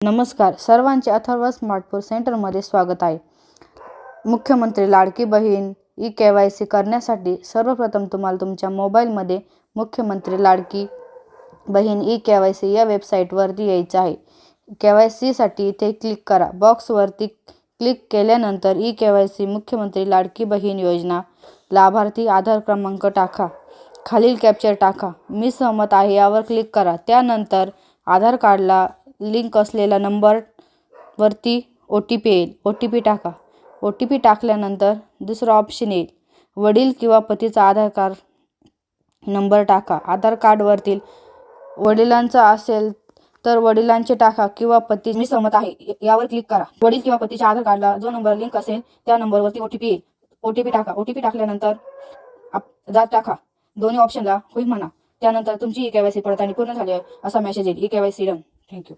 नमस्कार, सर्वांचे अथर्व स्मार्टफोन सेंटरमध्ये स्वागत आहे. मुख्यमंत्री लाडकी बहीण ई-KYC करण्यासाठी सर्वप्रथम तुम्हाला तुमच्या मोबाईलमध्ये मुख्यमंत्री लाडकी बहीण ई-KYC या वेबसाईटवरती यायचं आहे. KYCसाठी इथे क्लिक करा. बॉक्सवरती क्लिक केल्यानंतर ई-KYC मुख्यमंत्री लाडकी बहीण योजना लाभार्थी आधार क्रमांक टाका. खालील कॅप्चर टाका. मी सहमत आहे यावर क्लिक करा. त्यानंतर आधार कार्डला लिंक असलेल्या नंबरवरती OTP येईल. OTP टाका. OTP टाकल्यानंतर दुसरा ऑप्शन येईल. वडील किंवा पतीचा आधार कार्ड नंबर टाका. आधार कार्डवरील वडिलांचा असेल तर वडिलांचे टाका किंवा पती. मी सहमत आहे यावर क्लिक करा. वडील किंवा पतीच्या आधार कार्डला जो नंबर लिंक असेल त्या नंबरवरती OTP येईल. OTP टाका. OTP टाकल्यानंतर जात टाका. दोन्ही ऑप्शनला होईल म्हणा. त्यानंतर तुमची ई-KYC पडताळणी पूर्ण झाली आहे असा मेसेज येईल. ई-KYC डन. थँक्यू.